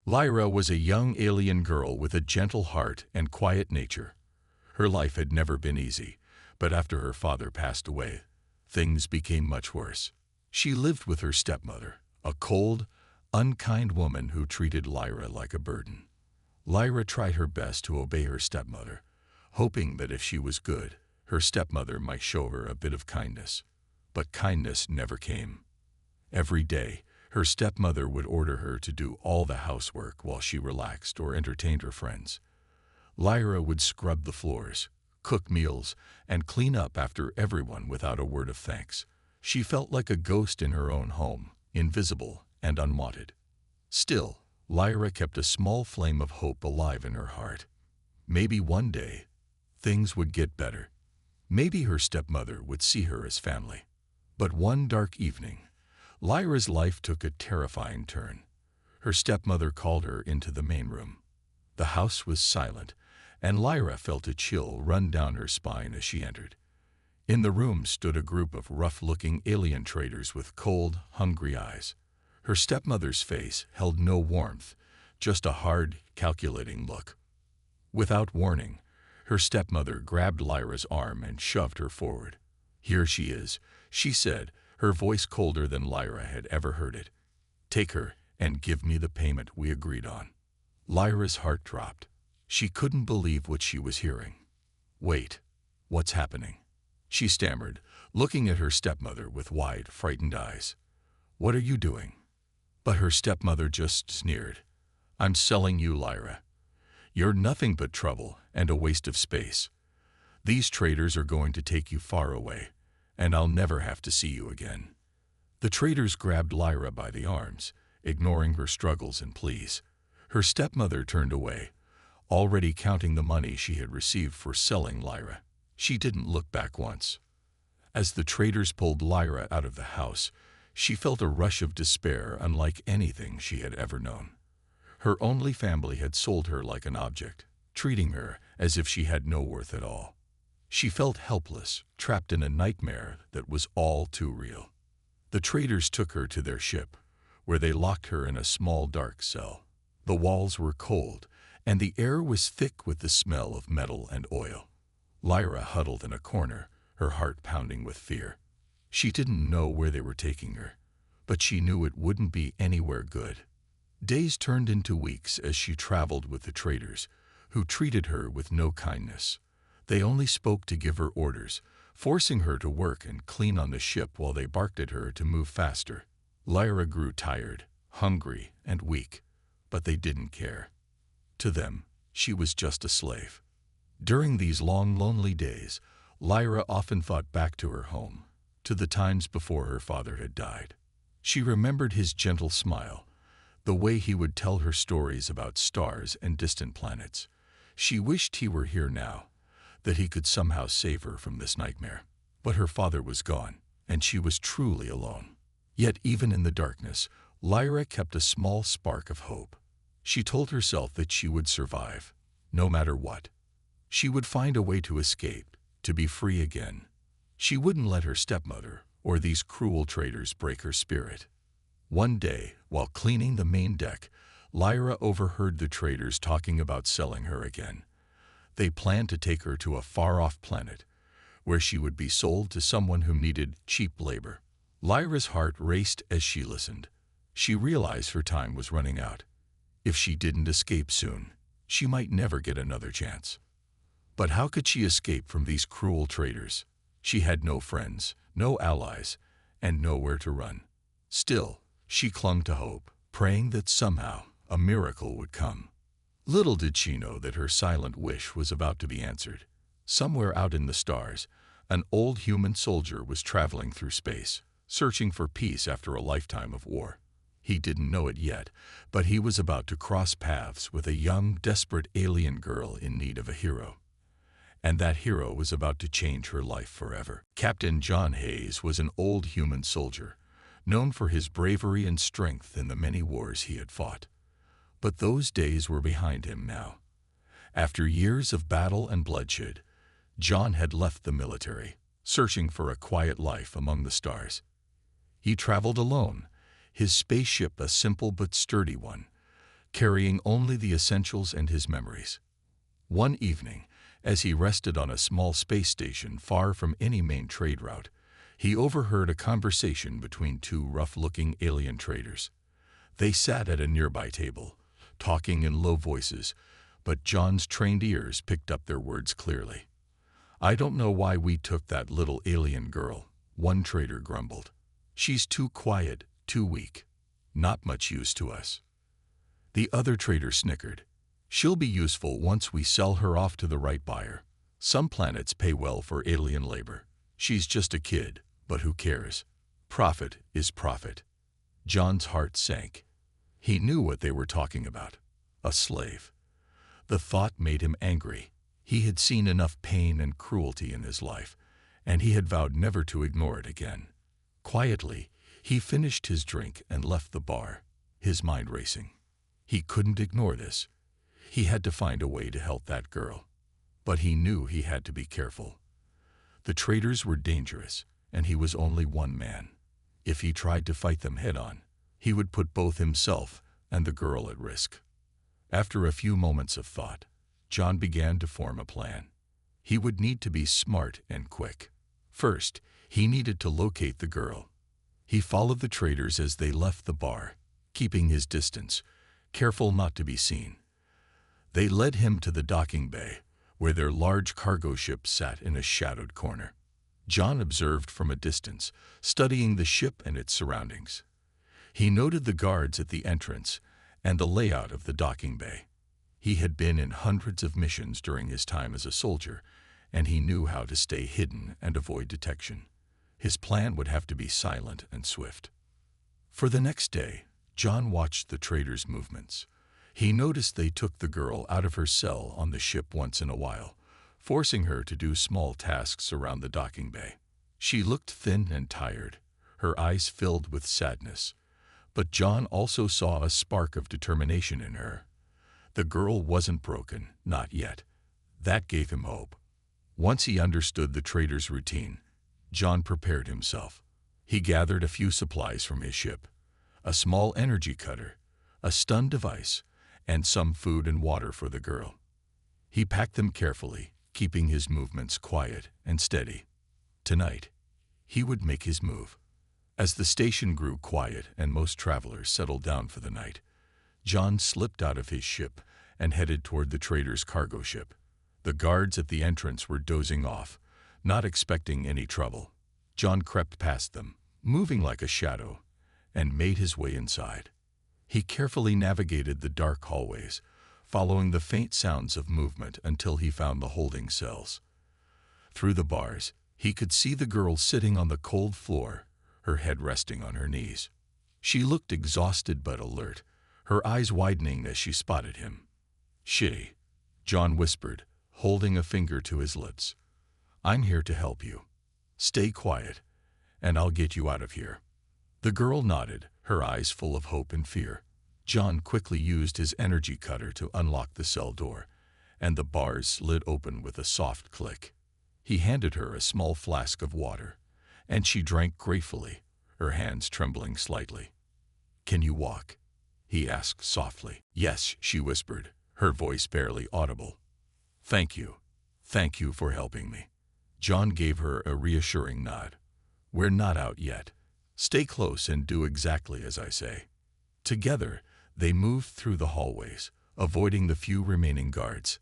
Lyra was a young alien girl with a gentle heart and quiet nature. Her life had never been easy, but after her father passed away, things became much worse. She lived with her stepmother, a cold, unkind woman who treated Lyra like a burden. Lyra tried her best to obey her stepmother, hoping that if she was good, her stepmother might show her a bit of kindness. But kindness never came. Every day, her stepmother would order her to do all the housework while she relaxed or entertained her friends. Lyra would scrub the floors, cook meals, and clean up after everyone without a word of thanks. She felt like a ghost in her own home, invisible and unwanted. Still, Lyra kept a small flame of hope alive in her heart. Maybe one day, things would get better. Maybe her stepmother would see her as family. But one dark evening, Lyra's life took a terrifying turn. Her stepmother called her into the main room. The house was silent, and Lyra felt a chill run down her spine as she entered. In the room stood a group of rough-looking alien traders with cold, hungry eyes. Her stepmother's face held no warmth, just a hard, calculating look. Without warning, her stepmother grabbed Lyra's arm and shoved her forward. "Here she is," she said, her voice colder than Lyra had ever heard it. "Take her and give me the payment we agreed on." Lyra's heart dropped. She couldn't believe what she was hearing. "Wait, what's happening?" she stammered, looking at her stepmother with wide, frightened eyes. "What are you doing?" But her stepmother just sneered. "I'm selling you, Lyra. You're nothing but trouble and a waste of space. These traders are going to take you far away, and I'll never have to see you again." The traders grabbed Lyra by the arms, ignoring her struggles and pleas. Her stepmother turned away, already counting the money she had received for selling Lyra. She didn't look back once. As the traders pulled Lyra out of the house, she felt a rush of despair unlike anything she had ever known. Her only family had sold her like an object, treating her as if she had no worth at all. She felt helpless, trapped in a nightmare that was all too real. The traders took her to their ship, where they locked her in a small dark cell. The walls were cold, and the air was thick with the smell of metal and oil. Lyra huddled in a corner, her heart pounding with fear. She didn't know where they were taking her, but she knew it wouldn't be anywhere good. Days turned into weeks as she traveled with the traders, who treated her with no kindness. They only spoke to give her orders, forcing her to work and clean on the ship while they barked at her to move faster. Lyra grew tired, hungry, and weak, but they didn't care. To them, she was just a slave. During these long, lonely days, Lyra often thought back to her home, to the times before her father had died. She remembered his gentle smile, the way he would tell her stories about stars and distant planets. She wished he were here now, that he could somehow save her from this nightmare. But her father was gone, and she was truly alone. Yet even in the darkness, Lyra kept a small spark of hope. She told herself that she would survive, no matter what. She would find a way to escape, to be free again. She wouldn't let her stepmother or these cruel traders break her spirit. One day, while cleaning the main deck, Lyra overheard the traders talking about selling her again. They planned to take her to a far-off planet, where she would be sold to someone who needed cheap labor. Lyra's heart raced as she listened. She realized her time was running out. If she didn't escape soon, she might never get another chance. But how could she escape from these cruel traders? She had no friends, no allies, and nowhere to run. Still, she clung to hope, praying that somehow a miracle would come. Little did she know that her silent wish was about to be answered. Somewhere out in the stars, an old human soldier was traveling through space, searching for peace after a lifetime of war. He didn't know it yet, but he was about to cross paths with a young, desperate alien girl in need of a hero. And that hero was about to change her life forever. Captain John Hayes was an old human soldier, known for his bravery and strength in the many wars he had fought. But those days were behind him now. After years of battle and bloodshed, John had left the military, searching for a quiet life among the stars. He traveled alone, his spaceship a simple but sturdy one, carrying only the essentials and his memories. One evening, as he rested on a small space station far from any main trade route, he overheard a conversation between two rough-looking alien traders. They sat at a nearby table, talking in low voices, but John's trained ears picked up their words clearly. "I don't know why we took that little alien girl," one trader grumbled. "She's too quiet, too weak. Not much use to us." The other trader snickered. "She'll be useful once we sell her off to the right buyer. Some planets pay well for alien labor. She's just a kid, but who cares? Profit is profit." John's heart sank. He knew what they were talking about. A slave. The thought made him angry. He had seen enough pain and cruelty in his life, and he had vowed never to ignore it again. Quietly, he finished his drink and left the bar, his mind racing. He couldn't ignore this. He had to find a way to help that girl. But he knew he had to be careful. The traders were dangerous, and he was only one man. If he tried to fight them head-on, he would put both himself and the girl at risk. After a few moments of thought, John began to form a plan. He would need to be smart and quick. First, he needed to locate the girl. He followed the traders as they left the bar, keeping his distance, careful not to be seen. They led him to the docking bay, where their large cargo ship sat in a shadowed corner. John observed from a distance, studying the ship and its surroundings. He noted the guards at the entrance and the layout of the docking bay. He had been in hundreds of missions during his time as a soldier, and he knew how to stay hidden and avoid detection. His plan would have to be silent and swift. For the next day, John watched the traders' movements. He noticed they took the girl out of her cell on the ship once in a while, forcing her to do small tasks around the docking bay. She looked thin and tired, her eyes filled with sadness. But John also saw a spark of determination in her. The girl wasn't broken, not yet. That gave him hope. Once he understood the trader's routine, John prepared himself. He gathered a few supplies from his ship, a small energy cutter, a stun device, and some food and water for the girl. He packed them carefully, keeping his movements quiet and steady. Tonight, he would make his move. As the station grew quiet and most travelers settled down for the night, John slipped out of his ship and headed toward the trader's cargo ship. The guards at the entrance were dozing off, not expecting any trouble. John crept past them, moving like a shadow, and made his way inside. He carefully navigated the dark hallways, following the faint sounds of movement until he found the holding cells. Through the bars, he could see the girl sitting on the cold floor, her head resting on her knees. She looked exhausted but alert, her eyes widening as she spotted him. "She," John whispered, holding a finger to his lips. "I'm here to help you. Stay quiet, and I'll get you out of here." The girl nodded, her eyes full of hope and fear. John quickly used his energy cutter to unlock the cell door, and the bars slid open with a soft click. He handed her a small flask of water, and she drank gratefully, her hands trembling slightly. "Can you walk?" he asked softly. "Yes," she whispered, her voice barely audible. Thank you for helping me." John gave her a reassuring nod. "We're not out yet. Stay close and do exactly as I say." Together, they moved through the hallways, avoiding the few remaining guards.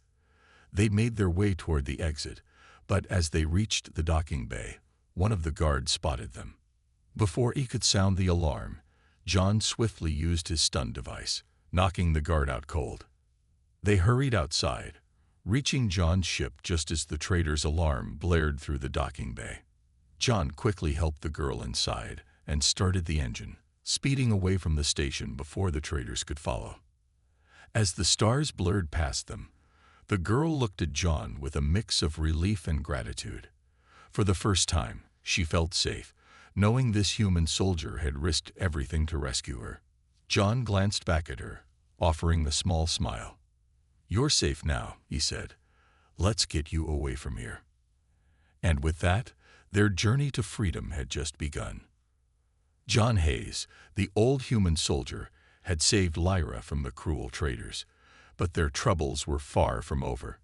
They made their way toward the exit, but as they reached the docking bay, one of the guards spotted them. Before he could sound the alarm, John swiftly used his stun device, knocking the guard out cold. They hurried outside, reaching John's ship just as the trader's alarm blared through the docking bay. John quickly helped the girl inside and started the engine, speeding away from the station before the traders could follow. As the stars blurred past them, the girl looked at John with a mix of relief and gratitude. For the first time, she felt safe, knowing this human soldier had risked everything to rescue her. John glanced back at her, offering a small smile. "You're safe now," he said. "Let's get you away from here." And with that, their journey to freedom had just begun. John Hayes, the old human soldier, had saved Lyra from the cruel traders, but their troubles were far from over.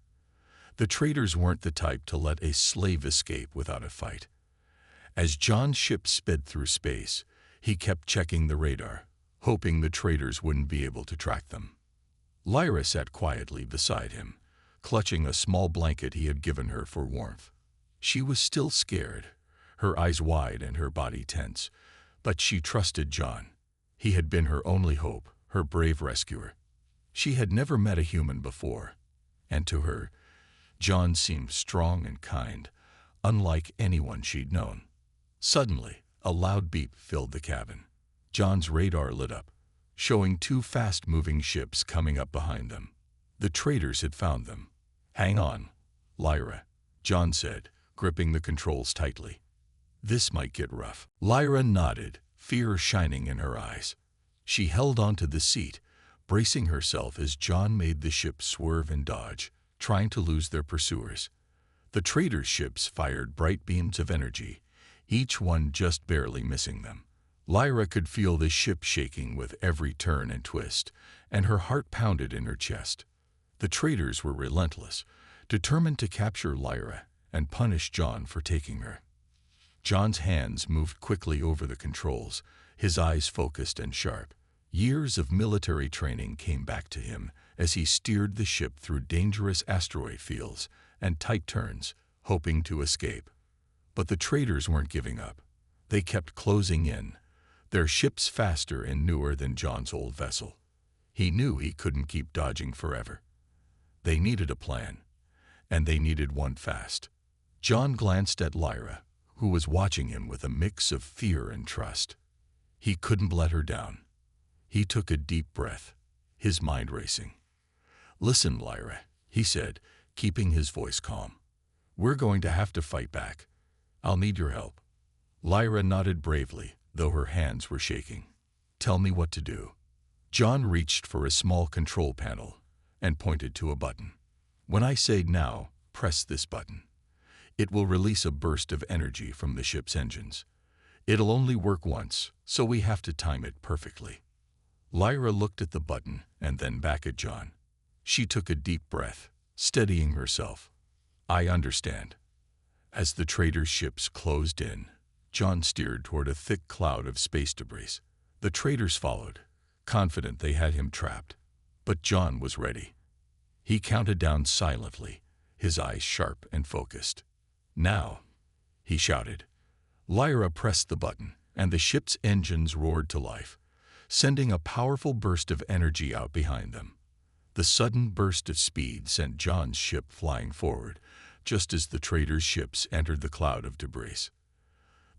The traders weren't the type to let a slave escape without a fight. As John's ship sped through space, he kept checking the radar, hoping the traders wouldn't be able to track them. Lyra sat quietly beside him, clutching a small blanket he had given her for warmth. She was still scared, her eyes wide and her body tense, but she trusted John. He had been her only hope, her brave rescuer. She had never met a human before, and to her, John seemed strong and kind, unlike anyone she'd known. Suddenly, a loud beep filled the cabin. John's radar lit up, showing two fast-moving ships coming up behind them. The traders had found them. "Hang on, Lyra," John said, gripping the controls tightly. "This might get rough." Lyra nodded, fear shining in her eyes. She held onto the seat, bracing herself as John made the ship swerve and dodge, trying to lose their pursuers. The traders' ships fired bright beams of energy, each one just barely missing them. Lyra could feel the ship shaking with every turn and twist, and her heart pounded in her chest. The traders were relentless, determined to capture Lyra and punish John for taking her. John's hands moved quickly over the controls, his eyes focused and sharp. Years of military training came back to him as he steered the ship through dangerous asteroid fields and tight turns, hoping to escape. But the traders weren't giving up. They kept closing in, their ships faster and newer than John's old vessel. He knew he couldn't keep dodging forever. They needed a plan, and they needed one fast. John glanced at Lyra, who was watching him with a mix of fear and trust. He couldn't let her down. He took a deep breath, his mind racing. "Listen, Lyra," he said, keeping his voice calm. "We're going to have to fight back. I'll need your help." Lyra nodded bravely, though her hands were shaking. "Tell me what to do." John reached for a small control panel and pointed to a button. "When I say now, press this button. It will release a burst of energy from the ship's engines. It'll only work once, so we have to time it perfectly." Lyra looked at the button and then back at John. She took a deep breath, steadying herself. "I understand." As the traders' ships closed in, John steered toward a thick cloud of space debris. The traders followed, confident they had him trapped. But John was ready. He counted down silently, his eyes sharp and focused. "Now," he shouted. Lyra pressed the button, and the ship's engines roared to life, sending a powerful burst of energy out behind them. The sudden burst of speed sent John's ship flying forward, just as the traders' ships entered the cloud of debris.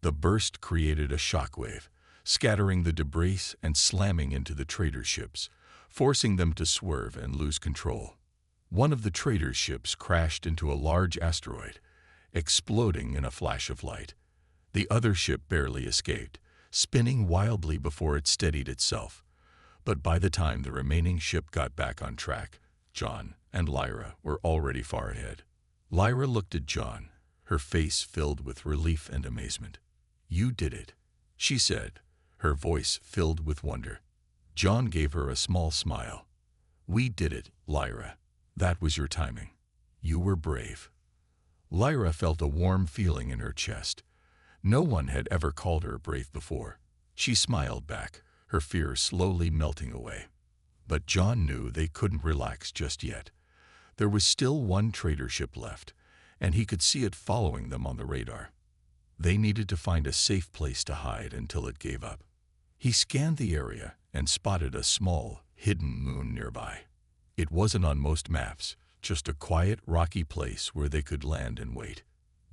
The burst created a shockwave, scattering the debris and slamming into the traders' ships, forcing them to swerve and lose control. One of the traders' ships crashed into a large asteroid, exploding in a flash of light. The other ship barely escaped, spinning wildly before it steadied itself. But by the time the remaining ship got back on track, John and Lyra were already far ahead. Lyra looked at John, her face filled with relief and amazement. "You did it," she said, her voice filled with wonder. John gave her a small smile. "We did it, Lyra. That was your timing. You were brave." Lyra felt a warm feeling in her chest. No one had ever called her brave before. She smiled back, her fear slowly melting away. But John knew they couldn't relax just yet. There was still one trader ship left, and he could see it following them on the radar. They needed to find a safe place to hide until it gave up. He scanned the area and spotted a small, hidden moon nearby. It wasn't on most maps, just a quiet, rocky place where they could land and wait.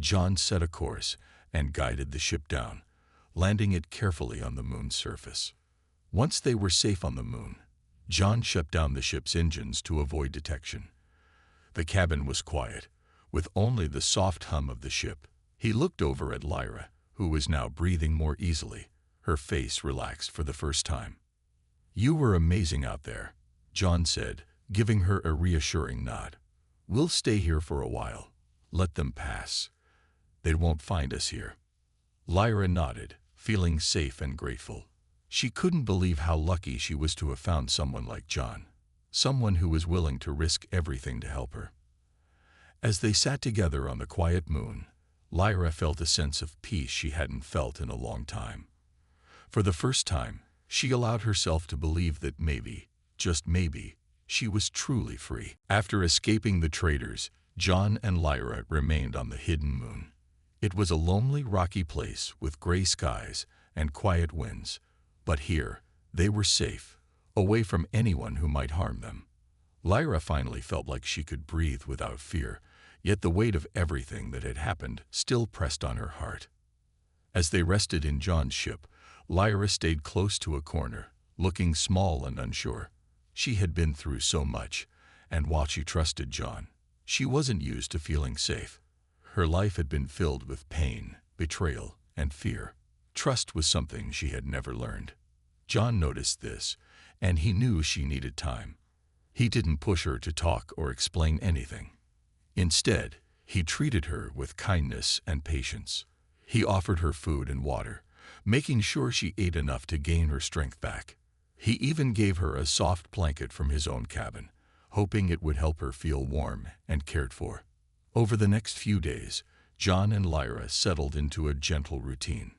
John set a course and guided the ship down, landing it carefully on the moon's surface. Once they were safe on the moon, John shut down the ship's engines to avoid detection. The cabin was quiet, with only the soft hum of the ship. He looked over at Lyra, who was now breathing more easily, her face relaxed for the first time. "You were amazing out there," John said, giving her a reassuring nod. "We'll stay here for a while. Let them pass. They won't find us here." Lyra nodded, feeling safe and grateful. She couldn't believe how lucky she was to have found someone like John, someone who was willing to risk everything to help her. As they sat together on the quiet moon, Lyra felt a sense of peace she hadn't felt in a long time. For the first time, she allowed herself to believe that maybe, just maybe, she was truly free. After escaping the traders, John and Lyra remained on the hidden moon. It was a lonely, rocky place with gray skies and quiet winds, but here they were safe, away from anyone who might harm them. Lyra finally felt like she could breathe without fear, yet the weight of everything that had happened still pressed on her heart. As they rested in John's ship, Lyra stayed close to a corner, looking small and unsure. She had been through so much, and while she trusted John, she wasn't used to feeling safe. Her life had been filled with pain, betrayal, and fear. Trust was something she had never learned. John noticed this, and he knew she needed time. He didn't push her to talk or explain anything. Instead, he treated her with kindness and patience. He offered her food and water, making sure she ate enough to gain her strength back. He even gave her a soft blanket from his own cabin, hoping it would help her feel warm and cared for. Over the next few days, John and Lyra settled into a gentle routine.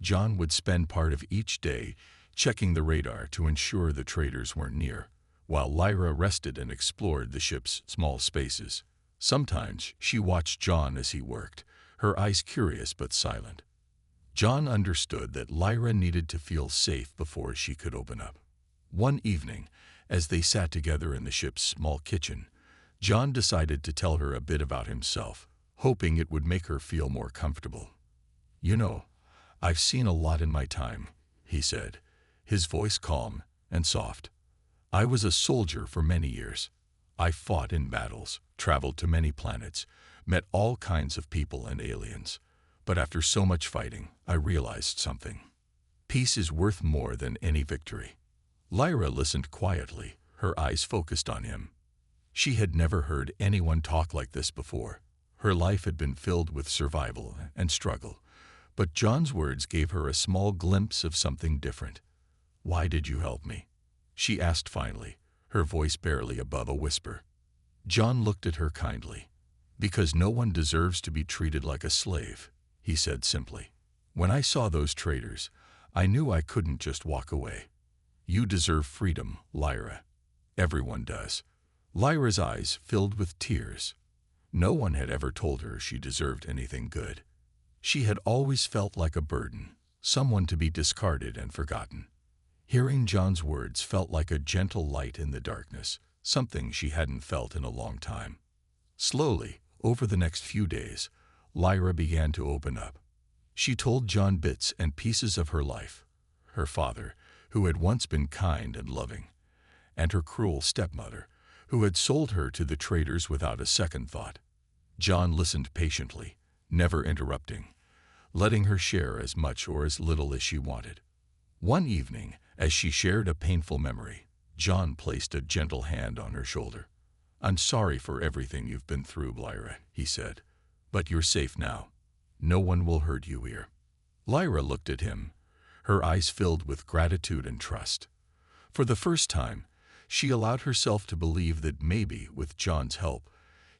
John would spend part of each day checking the radar to ensure the traders weren't near, while Lyra rested and explored the ship's small spaces. Sometimes she watched John as he worked, her eyes curious but silent. John understood that Lyra needed to feel safe before she could open up. One evening, as they sat together in the ship's small kitchen, John decided to tell her a bit about himself, hoping it would make her feel more comfortable. "You know, I've seen a lot in my time," he said, his voice calm and soft. "I was a soldier for many years. I fought in battles, traveled to many planets, met all kinds of people and aliens. But after so much fighting, I realized something. Peace is worth more than any victory." Lyra listened quietly, her eyes focused on him. She had never heard anyone talk like this before. Her life had been filled with survival and struggle, but John's words gave her a small glimpse of something different. "Why did you help me?" she asked finally, her voice barely above a whisper. John looked at her kindly. "Because no one deserves to be treated like a slave," he said simply. "When I saw those traders, I knew I couldn't just walk away. You deserve freedom, Lyra. Everyone does." Lyra's eyes filled with tears. No one had ever told her she deserved anything good. She had always felt like a burden, someone to be discarded and forgotten. Hearing John's words felt like a gentle light in the darkness, something she hadn't felt in a long time. Slowly, over the next few days, Lyra began to open up. She told John bits and pieces of her life, her father, who had once been kind and loving, and her cruel stepmother, who had sold her to the traders without a second thought. John listened patiently, never interrupting, letting her share as much or as little as she wanted. One evening, as she shared a painful memory, John placed a gentle hand on her shoulder. "I'm sorry for everything you've been through, Lyra," he said, "but you're safe now. No one will hurt you here." Lyra looked at him, her eyes filled with gratitude and trust. For the first time, she allowed herself to believe that maybe, with John's help,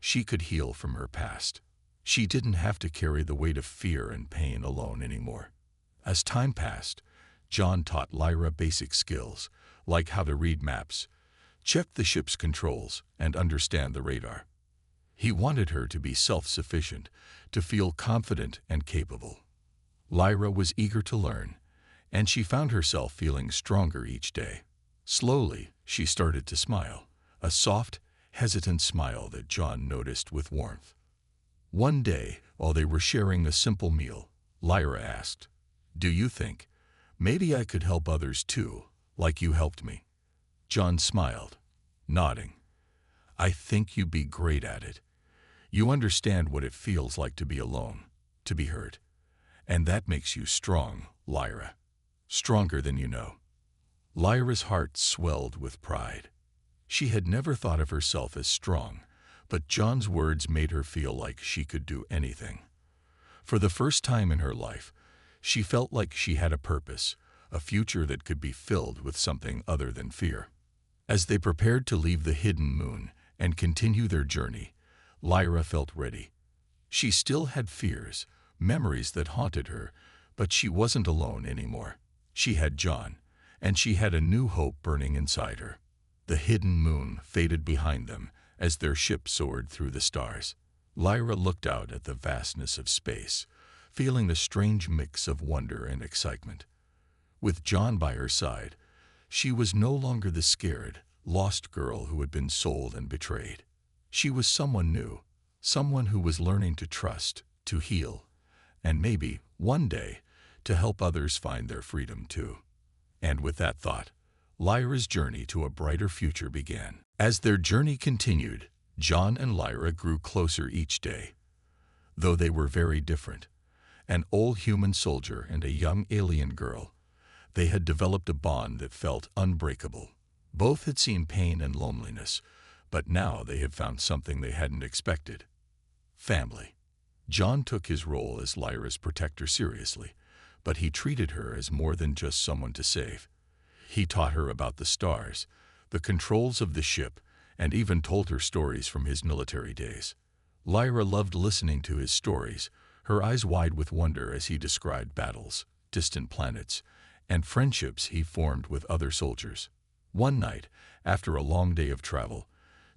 she could heal from her past. She didn't have to carry the weight of fear and pain alone anymore. As time passed, John taught Lyra basic skills, like how to read maps, check the ship's controls, and understand the radar. He wanted her to be self-sufficient, to feel confident and capable. Lyra was eager to learn, and she found herself feeling stronger each day. Slowly, she started to smile, a soft, hesitant smile that John noticed with warmth. One day, while they were sharing a simple meal, Lyra asked, "Do you think maybe I could help others too, like you helped me?" John smiled, nodding. "I think you'd be great at it. You understand what it feels like to be alone, to be hurt. And that makes you strong, Lyra. Stronger than you know." Lyra's heart swelled with pride. She had never thought of herself as strong, but John's words made her feel like she could do anything. For the first time in her life, she felt like she had a purpose, a future that could be filled with something other than fear. As they prepared to leave the hidden moon and continue their journey, Lyra felt ready. She still had fears, memories that haunted her, but she wasn't alone anymore. She had John, and she had a new hope burning inside her. The hidden moon faded behind them as their ship soared through the stars. Lyra looked out at the vastness of space, feeling a strange mix of wonder and excitement. With John by her side, she was no longer the scared, lost girl who had been sold and betrayed. She was someone new, someone who was learning to trust, to heal, and maybe, one day, to help others find their freedom too. And with that thought, Lyra's journey to a brighter future began. As their journey continued, John and Lyra grew closer each day. Though they were very different, an old human soldier and a young alien girl, they had developed a bond that felt unbreakable. Both had seen pain and loneliness, but now they had found something they hadn't expected: family. John took his role as Lyra's protector seriously, but he treated her as more than just someone to save. He taught her about the stars, the controls of the ship, and even told her stories from his military days. Lyra loved listening to his stories, her eyes wide with wonder as he described battles, distant planets, and friendships he formed with other soldiers. One night, after a long day of travel,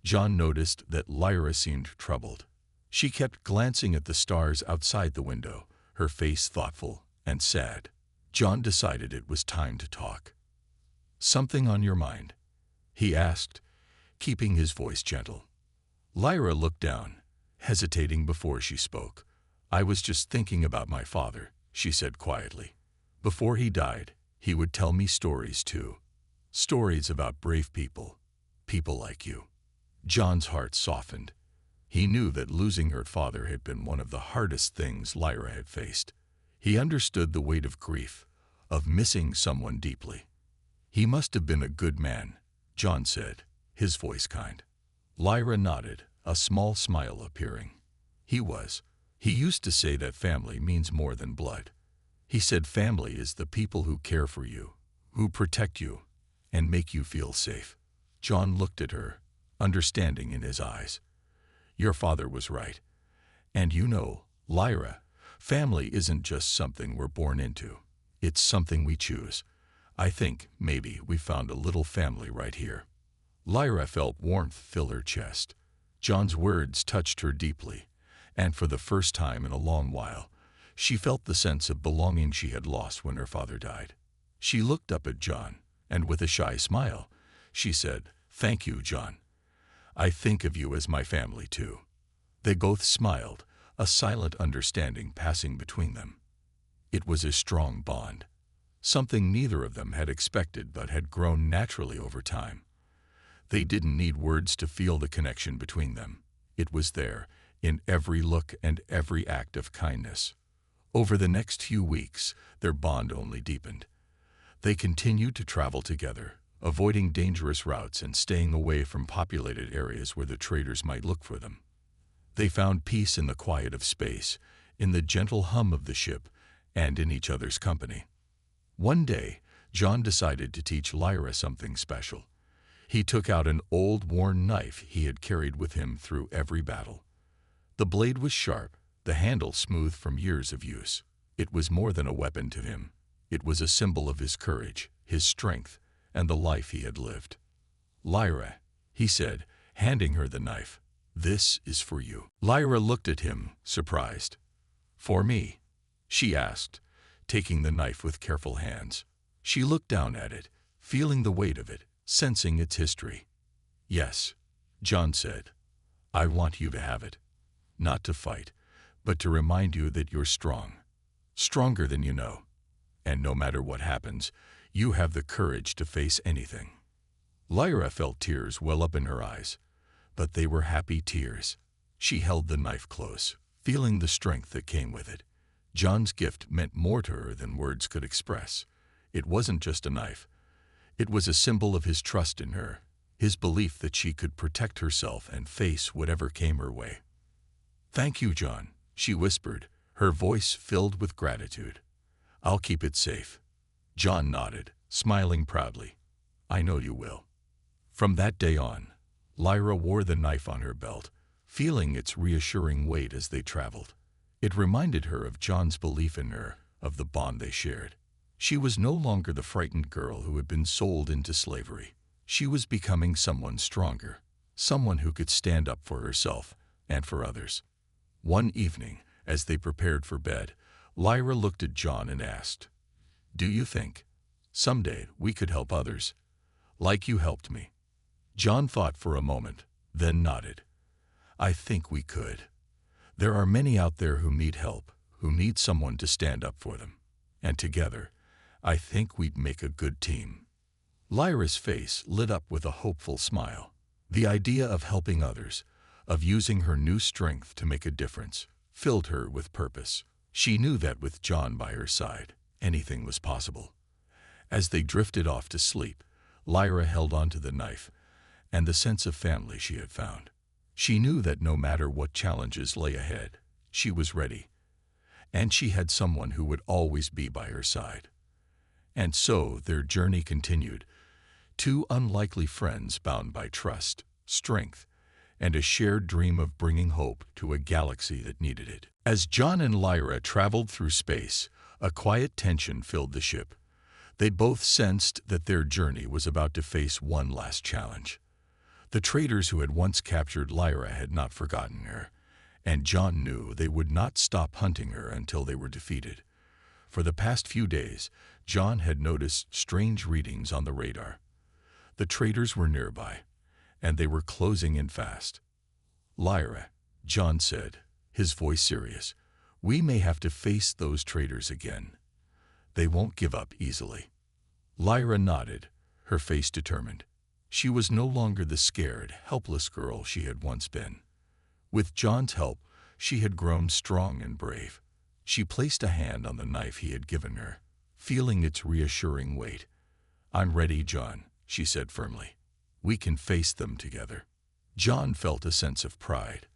John noticed that Lyra seemed troubled. She kept glancing at the stars outside the window, her face thoughtful and sad. John decided it was time to talk. "Something on your mind?" he asked, keeping his voice gentle. Lyra looked down, hesitating before she spoke. "I was just thinking about my father," she said quietly. "Before he died, he would tell me stories too. Stories about brave people, people like you." John's heart softened. He knew that losing her father had been one of the hardest things Lyra had faced. He understood the weight of grief, of missing someone deeply. "He must have been a good man," John said, his voice kind. Lyra nodded, a small smile appearing. "He was. He used to say that family means more than blood. He said family is the people who care for you, who protect you, and make you feel safe." John looked at her, understanding in his eyes. "Your father was right. And you know, Lyra, family isn't just something we're born into. It's something we choose. I think, maybe, we found a little family right here." Lyra felt warmth fill her chest. John's words touched her deeply, and for the first time in a long while, she felt the sense of belonging she had lost when her father died. She looked up at John, and with a shy smile, she said, "Thank you, John. I think of you as my family too." They both smiled, a silent understanding passing between them. It was a strong bond, something neither of them had expected but had grown naturally over time. They didn't need words to feel the connection between them. It was there, in every look and every act of kindness. Over the next few weeks, their bond only deepened. They continued to travel together, avoiding dangerous routes and staying away from populated areas where the traders might look for them. They found peace in the quiet of space, in the gentle hum of the ship, and in each other's company. One day, John decided to teach Lyra something special. He took out an old, worn knife he had carried with him through every battle. The blade was sharp, the handle smooth from years of use. It was more than a weapon to him. It was a symbol of his courage, his strength, and the life he had lived. "Lyra," he said, handing her the knife, "this is for you." Lyra looked at him, surprised. "For me?" she asked, taking the knife with careful hands. She looked down at it, feeling the weight of it, sensing its history. "Yes," John said. "I want you to have it. Not to fight, but to remind you that you're strong. Stronger than you know. And no matter what happens, you have the courage to face anything." Lyra felt tears well up in her eyes, but they were happy tears. She held the knife close, feeling the strength that came with it. John's gift meant more to her than words could express. It wasn't just a knife. It was a symbol of his trust in her, his belief that she could protect herself and face whatever came her way. "Thank you, John," she whispered, her voice filled with gratitude. "I'll keep it safe." John nodded, smiling proudly. I know you will. From that day on, Lyra wore the knife on her belt, feeling its reassuring weight as they traveled. It reminded her of John's belief in her, of the bond they shared. She was no longer the frightened girl who had been sold into slavery. She was becoming someone stronger, someone who could stand up for herself and for others. One evening, as they prepared for bed, Lyra looked at John and asked, "Do you think someday we could help others, like you helped me?" John thought for a moment, then nodded. "I think we could. There are many out there who need help, who need someone to stand up for them. And together, I think we'd make a good team." Lyra's face lit up with a hopeful smile. The idea of helping others, of using her new strength to make a difference, filled her with purpose. She knew that with John by her side, anything was possible. As they drifted off to sleep, Lyra held onto the knife and the sense of family she had found. She knew that no matter what challenges lay ahead, she was ready, and she had someone who would always be by her side. And so their journey continued, two unlikely friends bound by trust, strength, and a shared dream of bringing hope to a galaxy that needed it. As John and Lyra traveled through space, a quiet tension filled the ship. They both sensed that their journey was about to face one last challenge. The traders who had once captured Lyra had not forgotten her, and John knew they would not stop hunting her until they were defeated. For the past few days, John had noticed strange readings on the radar. The traders were nearby, and they were closing in fast. "Lyra," John said, his voice serious, "we may have to face those traders again. They won't give up easily." Lyra nodded, her face determined. She was no longer the scared, helpless girl she had once been. With John's help, she had grown strong and brave. She placed a hand on the knife he had given her, feeling its reassuring weight. "I'm ready, John," she said firmly. "We can face them together." John felt a sense of pride.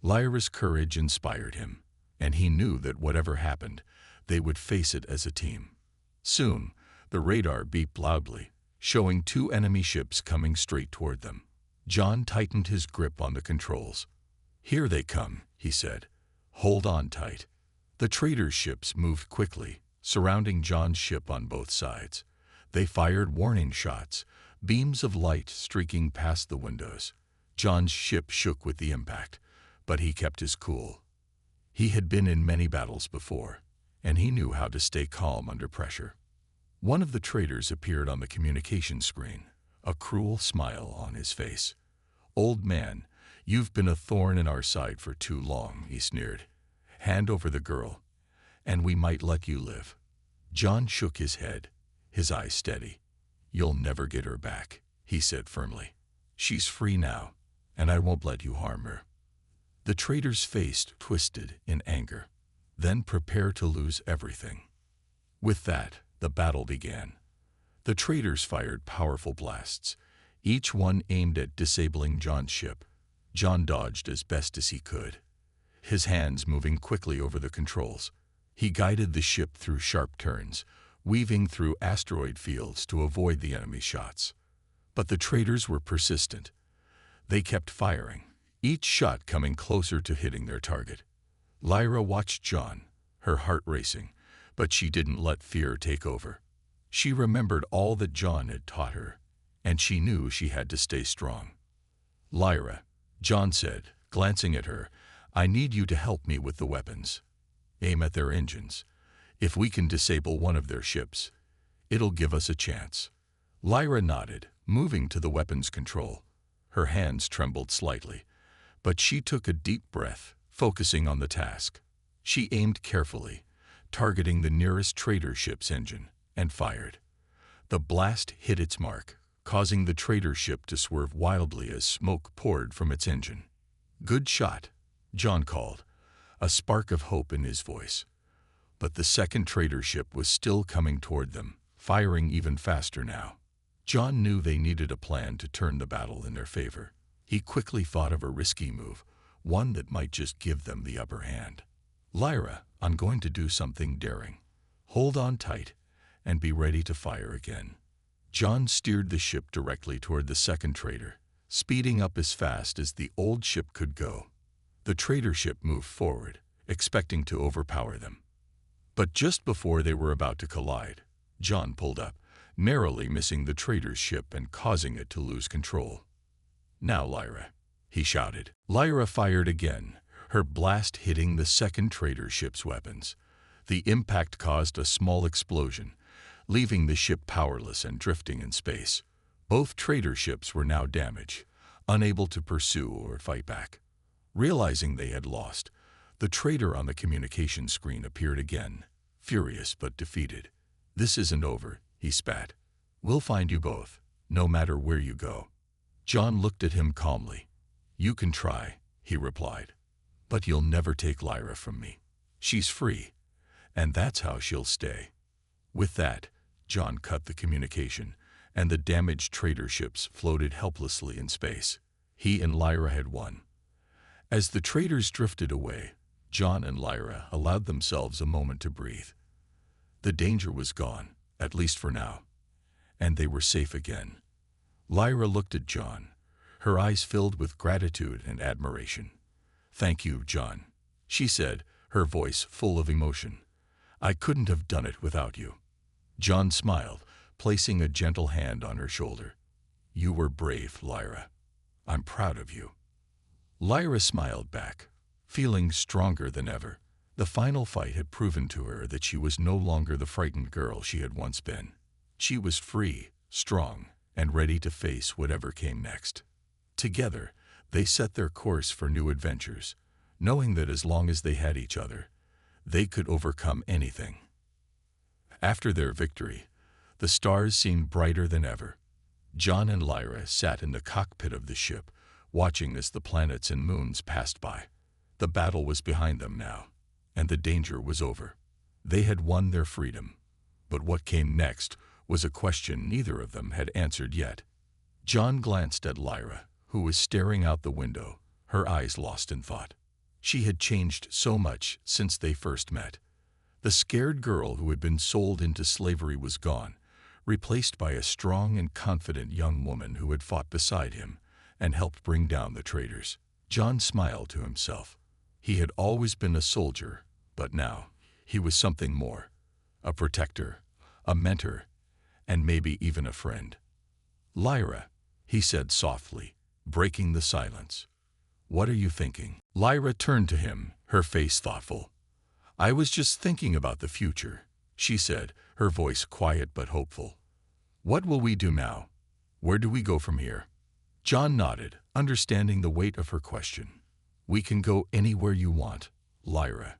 Lyra's courage inspired him, and he knew that whatever happened, they would face it as a team. Soon, the radar beeped loudly, showing two enemy ships coming straight toward them. John tightened his grip on the controls. "Here they come," he said. "Hold on tight." The traders' ships moved quickly, surrounding John's ship on both sides. They fired warning shots, beams of light streaking past the windows. John's ship shook with the impact, but he kept his cool. He had been in many battles before, and he knew how to stay calm under pressure. One of the traders appeared on the communication screen, a cruel smile on his face. "Old man, you've been a thorn in our side for too long," he sneered. "Hand over the girl, and we might let you live." John shook his head, his eyes steady. "You'll never get her back," he said firmly. "She's free now, and I won't let you harm her." The trader's face twisted in anger. "Then prepare to lose everything." With that, the battle began. The traders fired powerful blasts, each one aimed at disabling John's ship. John dodged as best as he could, his hands moving quickly over the controls. He guided the ship through sharp turns, weaving through asteroid fields to avoid the enemy shots. But the traders were persistent. They kept firing, each shot coming closer to hitting their target. Lyra watched John, her heart racing, but she didn't let fear take over. She remembered all that John had taught her, and she knew she had to stay strong. "Lyra," John said, glancing at her, "I need you to help me with the weapons. Aim at their engines. If we can disable one of their ships, it'll give us a chance." Lyra nodded, moving to the weapons control. Her hands trembled slightly, but she took a deep breath, focusing on the task. She aimed carefully, targeting the nearest trader ship's engine, and fired. The blast hit its mark, causing the trader ship to swerve wildly as smoke poured from its engine. "Good shot," John called, a spark of hope in his voice. But the second trader ship was still coming toward them, firing even faster now. John knew they needed a plan to turn the battle in their favor. He quickly thought of a risky move, one that might just give them the upper hand. "Lyra, I'm going to do something daring. Hold on tight, and be ready to fire again. John steered the ship directly toward the second trader, speeding up as fast as the old ship could go. The trader ship moved forward, expecting to overpower them. But just before they were about to collide, John pulled up, narrowly missing the trader's ship and causing it to lose control. "Now, Lyra," he shouted. Lyra fired again, her blast hitting the second trader ship's weapons. The impact caused a small explosion, leaving the ship powerless and drifting in space. Both trader ships were now damaged, unable to pursue or fight back. Realizing they had lost, the trader on the communication screen appeared again, furious but defeated. "This isn't over," he spat. "We'll find you both, no matter where you go." John looked at him calmly. "You can try," he replied, "but you'll never take Lyra from me. She's free, and that's how she'll stay." With that, John cut the communication, and the damaged trader ships floated helplessly in space. He and Lyra had won. As the traders drifted away, John and Lyra allowed themselves a moment to breathe. The danger was gone, at least for now, and they were safe again. Lyra looked at John, her eyes filled with gratitude and admiration. "Thank you, John," she said, her voice full of emotion. "I couldn't have done it without you." John smiled, placing a gentle hand on her shoulder. "You were brave, Lyra. I'm proud of you." Lyra smiled back, feeling stronger than ever. The final fight had proven to her that she was no longer the frightened girl she had once been. She was free, strong, and ready to face whatever came next. Together, they set their course for new adventures, knowing that as long as they had each other, they could overcome anything. After their victory, the stars seemed brighter than ever. John and Lyra sat in the cockpit of the ship, watching as the planets and moons passed by. The battle was behind them now, and the danger was over. They had won their freedom. But what came next was a question neither of them had answered yet. John glanced at Lyra, who was staring out the window, her eyes lost in thought. She had changed so much since they first met. The scared girl who had been sold into slavery was gone, replaced by a strong and confident young woman who had fought beside him and helped bring down the traitors. John smiled to himself. He had always been a soldier, but now he was something more. A protector, a mentor, and maybe even a friend. "Lyra," he said softly, breaking the silence. "What are you thinking?" Lyra turned to him, her face thoughtful. "I was just thinking about the future," she said, her voice quiet but hopeful. "What will we do now? Where do we go from here?" John nodded, understanding the weight of her question. "We can go anywhere you want, Lyra.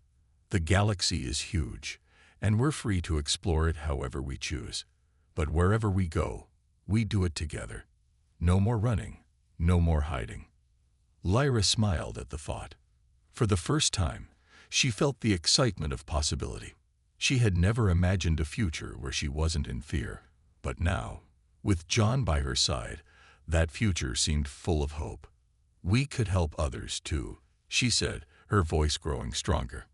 The galaxy is huge, and we're free to explore it however we choose. But wherever we go, we do it together. No more running, no more hiding." Lyra smiled at the thought. For the first time, she felt the excitement of possibility. She had never imagined a future where she wasn't in fear. But now, with John by her side, that future seemed full of hope. "We could help others too," she said, her voice growing stronger.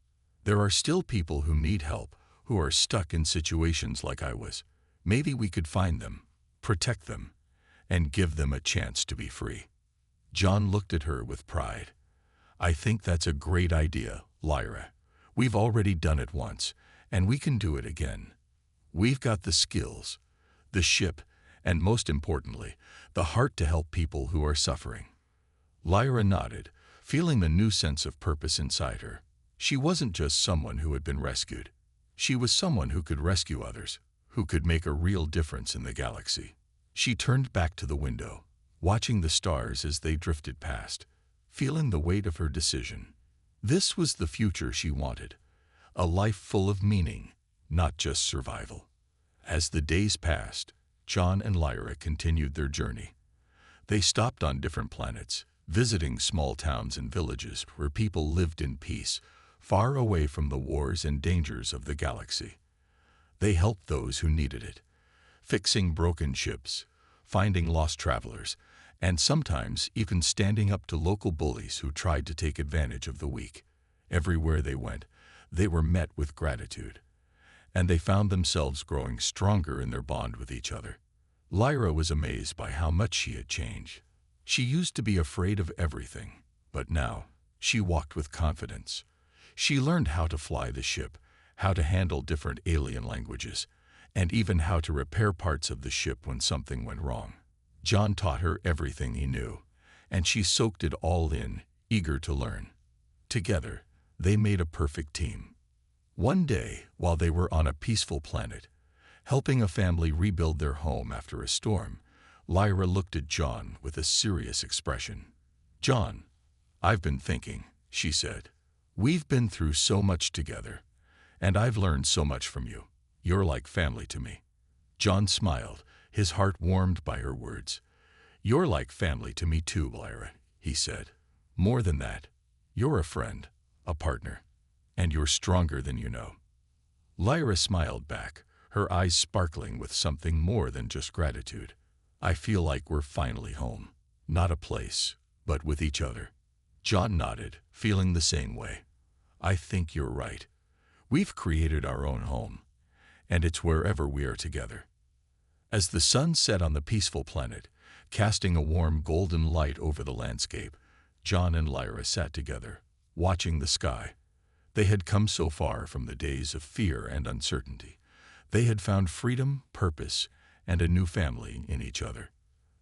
"There are still people who need help, who are stuck in situations like I was. Maybe we could find them, protect them, and give them a chance to be free." John looked at her with pride. "I think that's a great idea, Lyra. We've already done it once, and we can do it again. We've got the skills, the ship, and most importantly, the heart to help people who are suffering." Lyra nodded, feeling the new sense of purpose inside her. She wasn't just someone who had been rescued. She was someone who could rescue others, who could make a real difference in the galaxy. She turned back to the window, watching the stars as they drifted past, feeling the weight of her decision. This was the future she wanted, a life full of meaning, not just survival. As the days passed, John and Lyra continued their journey. They stopped on different planets, visiting small towns and villages where people lived in peace, far away from the wars and dangers of the galaxy. They helped those who needed it, fixing broken ships, finding lost travelers, and sometimes even standing up to local bullies who tried to take advantage of the weak. Everywhere they went, they were met with gratitude. and they found themselves growing stronger in their bond with each other. Lyra was amazed by how much she had changed. She used to be afraid of everything, but now she walked with confidence. She learned how to fly the ship, how to handle different alien languages, and even how to repair parts of the ship when something went wrong. John taught her everything he knew, and she soaked it all in, eager to learn. Together, they made a perfect team. One day, while they were on a peaceful planet, helping a family rebuild their home after a storm, Lyra looked at John with a serious expression. "John, I've been thinking," she said. "We've been through so much together, and I've learned so much from you. You're like family to me." John smiled, his heart warmed by her words. "You're like family to me too, Lyra," he said. "More than that, you're a friend, a partner, and you're stronger than you know." Lyra smiled back, her eyes sparkling with something more than just gratitude. "I feel like we're finally home. Not a place, but with each other." John nodded, feeling the same way. "I think you're right. We've created our own home, and it's wherever we are together." As the sun set on the peaceful planet, casting a warm golden light over the landscape, John and Lyra sat together, watching the sky. They had come so far from the days of fear and uncertainty. They had found freedom, purpose, and a new family in each other.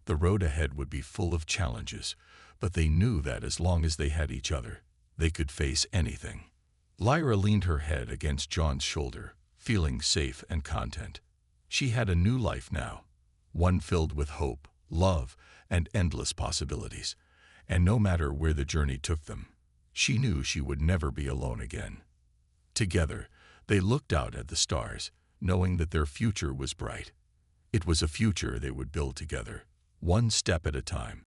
The road ahead would be full of challenges, but they knew that as long as they had each other, they could face anything. Lyra leaned her head against John's shoulder, feeling safe and content. She had a new life now, one filled with hope, love, and endless possibilities. And no matter where the journey took them, she knew she would never be alone again. Together, they looked out at the stars, knowing that their future was bright. It was a future they would build together, one step at a time.